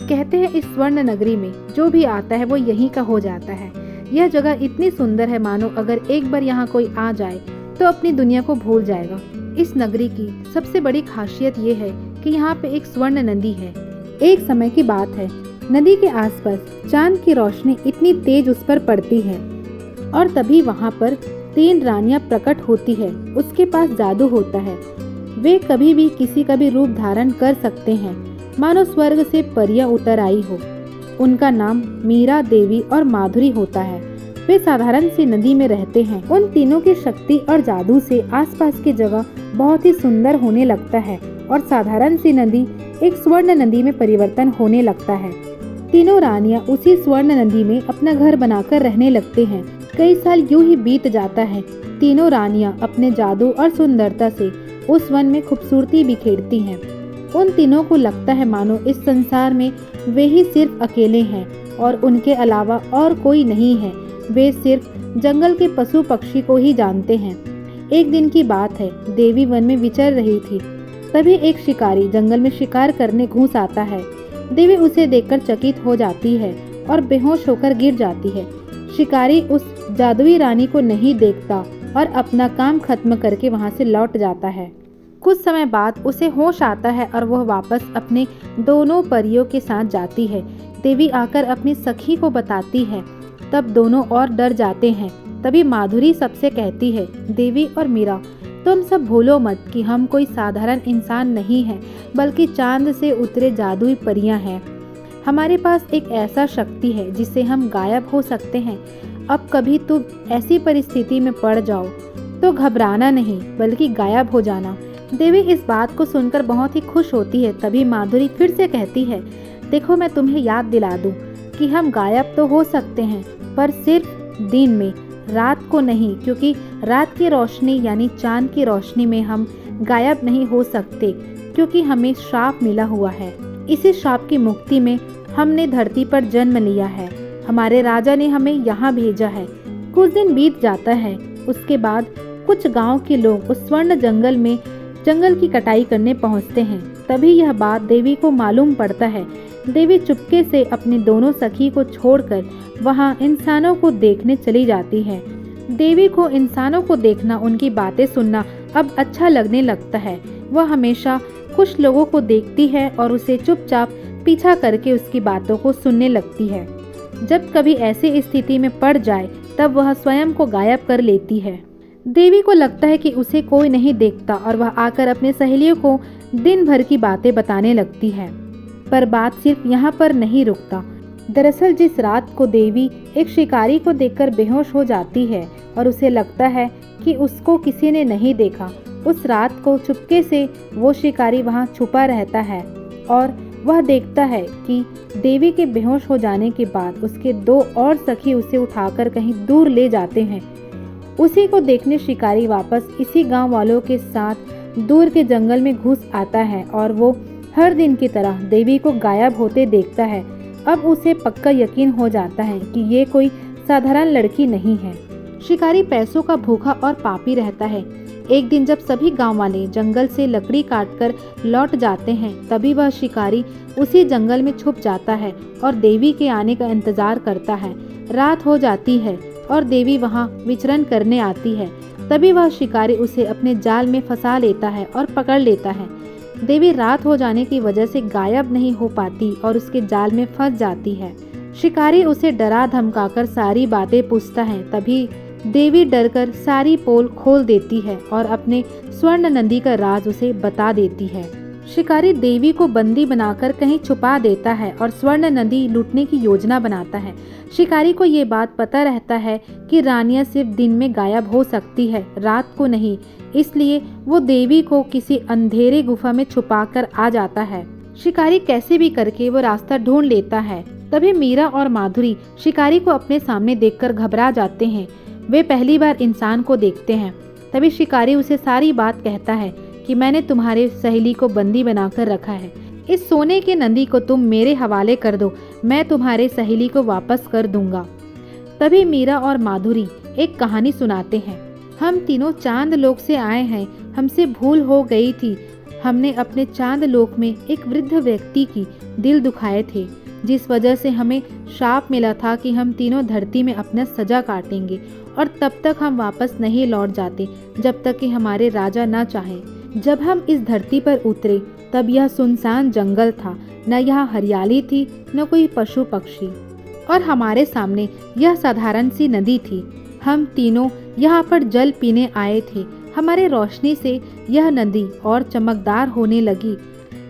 कहते हैं इस स्वर्ण नगरी में जो भी आता है वो यहीं का हो जाता है। यह जगह इतनी सुंदर है मानो अगर एक बार यहाँ कोई आ जाए तो अपनी दुनिया को भूल जाएगा। इस नगरी की सबसे बड़ी खासियत ये है कि यहाँ पे एक स्वर्ण नदी है। एक समय की बात है, नदी के आसपास चांद की रोशनी इतनी तेज उस पर पड़ती है और तभी वहाँ पर 3 रानियां प्रकट होती है। उसके पास जादू होता है, वे कभी भी किसी का भी रूप धारण कर सकते हैं, मानो स्वर्ग से परियां उतर आई हो। उनका नाम मीरा, देवी और माधुरी होता है। वे साधारण सी नदी में रहते हैं। उन तीनों की शक्ति और जादू से आसपास की जगह बहुत ही सुंदर होने लगता है और साधारण सी नदी एक स्वर्ण नदी में परिवर्तन होने लगता है। तीनों रानियां उसी स्वर्ण नदी में अपना घर बनाकर रहने लगते हैं। कई साल यूं ही बीत जाता है। तीनों रानियां अपने जादू और सुंदरता से उस वन में खूबसूरती बिखेरती हैं। उन तीनों को लगता है मानो इस संसार में वे ही सिर्फ अकेले हैं और उनके अलावा और कोई नहीं है। वे सिर्फ जंगल के पशु पक्षी को ही जानते हैं। एक दिन की बात है, देवी वन में विचर रही थी। तभी एक शिकारी जंगल में शिकार करने घुस आता है। देवी उसे देखकर चकित हो जाती है और बेहोश होकर गिर जाती है। शिकारी उस जादुई रानी को नहीं देखता और अपना काम खत्म करके वहां से लौट जाता है। कुछ समय बाद उसे होश आता है और वह वापस अपने दोनों परियों के साथ जाती है। देवी आकर अपनी सखी को बताती है, तब दोनों और डर जाते हैं। तभी माधुरी सबसे कहती है, देवी और मीरा, तुम सब भूलो मत कि हम कोई साधारण इंसान नहीं हैं, बल्कि चांद से उतरे जादुई परियां हैं। हमारे पास एक ऐसा शक्ति है जिससे हम गायब हो सकते हैं। अब कभी तुम ऐसी परिस्थिति में पड़ जाओ तो घबराना नहीं, बल्कि गायब हो जाना। देवी इस बात को सुनकर बहुत ही खुश होती है। तभी माधुरी फिर से कहती है, देखो मैं तुम्हें याद दिला दूं कि हम गायब तो हो सकते हैं, पर सिर्फ दिन में, रात को नहीं, क्योंकि रात की रोशनी यानी चांद की रोशनी में हम गायब नहीं हो सकते, क्योंकि हमें श्राप मिला हुआ है। इसी श्राप की मुक्ति में हमने धरती पर जन्म लिया है। हमारे राजा ने हमें यहाँ भेजा है। कुछ दिन बीत जाता है। उसके बाद कुछ गांव के लोग उस स्वर्ण जंगल की कटाई करने पहुँचते हैं। तभी यह बात देवी को मालूम पड़ता है। देवी चुपके से अपनी दोनों सखी को छोड़कर वहां इंसानों को देखने चली जाती है। देवी को इंसानों को देखना, उनकी बातें सुनना अब अच्छा लगने लगता है। वह हमेशा कुछ लोगों को देखती है और उसे चुपचाप पीछा करके उसकी बातों को सुनने लगती है। जब कभी ऐसी स्थिति में पड़ जाए तब वह स्वयं को गायब कर लेती है। देवी को लगता है कि उसे कोई नहीं देखता और वह आकर अपने सहेलियों को दिन भर की बातें बताने लगती है। पर बात सिर्फ यहाँ पर नहीं रुकता। दरअसल जिस रात को देवी एक शिकारी को देखकर बेहोश हो जाती है और उसे लगता है कि उसको किसी ने नहीं देखा, उस रात को चुपके से वो शिकारी वहाँ छुपा रहता है और वह देखता है कि देवी के बेहोश हो जाने के बाद उसके 2 और सखी उसे उठाकर कहीं दूर ले जाते हैं। उसी को देखने शिकारी वापस इसी गांव वालों के साथ दूर के जंगल में घुस आता है और वो हर दिन की तरह देवी को गायब होते देखता है। अब उसे पक्का यकीन हो जाता है कि ये कोई साधारण लड़की नहीं है। शिकारी पैसों का भूखा और पापी रहता है। एक दिन जब सभी गांव वाले जंगल से लकड़ी काटकर लौट जाते हैं, तभी वह शिकारी उसी जंगल में छुप जाता है और देवी के आने का इंतजार करता है। रात हो जाती है और देवी वहां विचरण करने आती है। तभी वह शिकारी उसे अपने जाल में फंसा लेता है और पकड़ लेता है। देवी रात हो जाने की वजह से गायब नहीं हो पाती और उसके जाल में फंस जाती है। शिकारी उसे डरा धमकाकर सारी बातें पूछता है। तभी देवी डरकर सारी पोल खोल देती है और अपने स्वर्ण नदी का राज उसे बता देती है। शिकारी देवी को बंदी बनाकर कहीं छुपा देता है और स्वर्ण नदी लूटने की योजना बनाता है। शिकारी को ये बात पता रहता है कि रानियां सिर्फ दिन में गायब हो सकती है, रात को नहीं। इसलिए वो देवी को किसी अंधेरे गुफा में छुपाकर आ जाता है। शिकारी कैसे भी करके वो रास्ता ढूंढ लेता है। तभी मीरा और माधुरी शिकारी को अपने सामने देखकर घबरा जाते हैं। वे पहली बार इंसान को देखते हैं। तभी शिकारी उसे सारी बात कहता है कि मैंने तुम्हारे सहेली को बंदी बनाकर रखा है। इस सोने के नदी को तुम मेरे हवाले कर दो, मैं तुम्हारे सहेली को वापस कर दूंगा। तभी मीरा और माधुरी एक कहानी सुनाते हैं। हम तीनों चांद लोक से आए हैं, हमसे भूल हो गई थी, हमने अपने चांद लोक में एक वृद्ध व्यक्ति की दिल दुखाए थे, जिस वजह से हमें शाप मिला था कि हम तीनों धरती में अपना सजा काटेंगे और तब तक हम वापस नहीं लौट जाते जब तक कि हमारे राजा ना चाहे। जब हम इस धरती पर उतरे तब यह सुनसान जंगल था, न यहाँ हरियाली थी न कोई पशु पक्षी, और हमारे सामने यह साधारण सी नदी थी। हम तीनों यहाँ पर जल पीने आए थे। हमारे रोशनी से यह नदी और चमकदार होने लगी।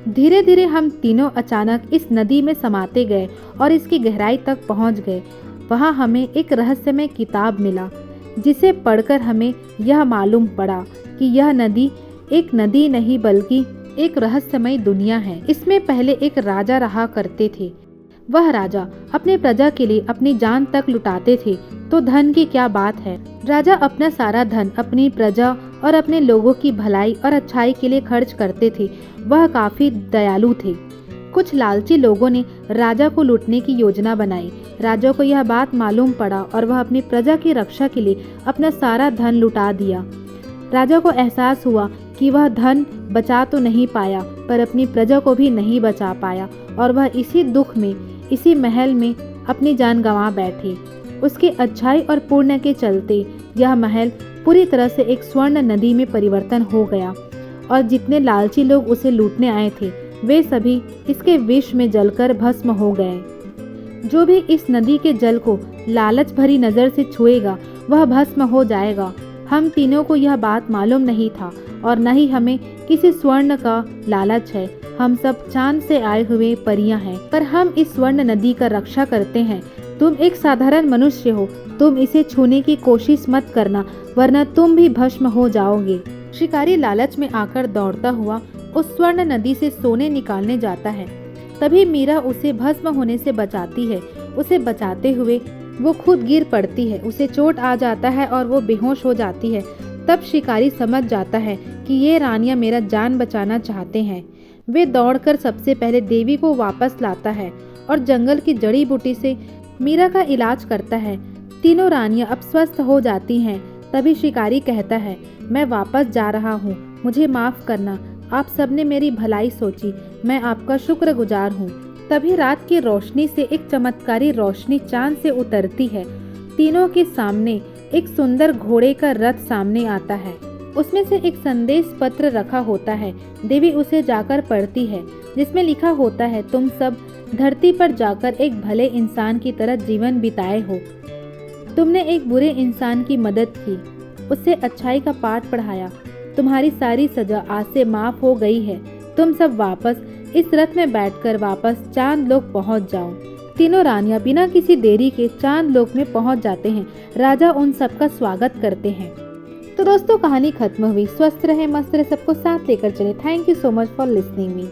धीरे धीरे हम तीनों अचानक इस नदी में समाते गए और इसकी गहराई तक पहुँच गए। वहाँ हमें एक रहस्यमय किताब मिला, जिसे पढ़कर हमें यह मालूम पड़ा कि यह नदी एक नदी नहीं बल्कि एक रहस्यमय दुनिया है। इसमें पहले एक राजा रहा करते थे। वह राजा अपने प्रजा के लिए अपनी जान तक लुटाते थे, तो धन की क्या बात है। राजा अपना सारा धन अपनी प्रजा और अपने लोगों की भलाई और अच्छाई के लिए खर्च करते थे। वह काफी दयालु थे। कुछ लालची लोगों ने राजा को लूटने की योजना बनाई। राजा को यह बात मालूम पड़ा और वह अपनी प्रजा की रक्षा के लिए अपना सारा धन लुटा दिया। राजा को एहसास हुआ कि वह धन बचा तो नहीं पाया, पर अपनी प्रजा को भी नहीं बचा पाया, और वह इसी दुख में, इसी महल में अपनी जान गंवा बैठे। उसकी अच्छाई और पुण्य के चलते यह महल पूरी तरह से एक स्वर्ण नदी में परिवर्तन हो गया, और जितने लालची लोग उसे लूटने आए थे वे सभी इसके विष में जलकर भस्म हो गए। जो भी इस नदी के जल को लालच भरी नजर से छुएगा वह भस्म हो जाएगा। हम तीनों को यह बात मालूम नहीं था और न ही हमें किसी स्वर्ण का लालच है। हम सब चांद से आए हुए परियां हैं, पर हम इस स्वर्ण नदी का रक्षा करते हैं। तुम एक साधारण मनुष्य हो, तुम इसे छूने की कोशिश मत करना, वरना तुम भी भस्म हो जाओगे। शिकारी लालच में आकर दौड़ता हुआ उस स्वर्ण नदी से सोने निकालने जाता है। तभी मीरा उसे भस्म होने से बचाती है। उसे बचाते हुए वो खुद गिर पड़ती है, उसे चोट आ जाता है और वो बेहोश हो जाती है। तब शिकारी समझ जाता है कि ये रानियां मेरा जान बचाना चाहते हैं। वे दौड़कर सबसे पहले देवी को वापस लाता है और जंगल की जड़ी बूटी से मीरा का इलाज करता है। तीनों रानियां अब स्वस्थ हो जाती हैं। तभी शिकारी कहता है, मैं वापस जा रहा हूँ, मुझे माफ करना। आप सबने मेरी भलाई सोची, मैं आपका शुक्रगुजार हूँ। तभी रात की रोशनी से एक चमत्कारी रोशनी चांद से उतरती है। तीनों के सामने एक सुंदर घोड़े का रथ सामने आता है। उसमें से एक संदेश पत्र रखा होता है। देवी उसे जाकर पढ़ती है, जिसमें लिखा होता है, तुम सब धरती पर जाकर एक भले इंसान की तरह जीवन बिताए हो। तुमने एक बुरे इंसान की मदद की, उससे अच्छाई का पाठ पढ़ाया। तुम्हारी सारी सजा आज से माफ हो गई है। तुम सब वापस इस रथ में बैठकर वापस चांद लोक पहुंच जाओ। तीनों रानियां बिना किसी देरी के चांद लोक में पहुंच जाते हैं। राजा उन सबका स्वागत करते हैं। तो दोस्तों, कहानी खत्म हुई। स्वस्थ रहे, मस्त रहे, सबको साथ लेकर चले। Thank you so much for listening me.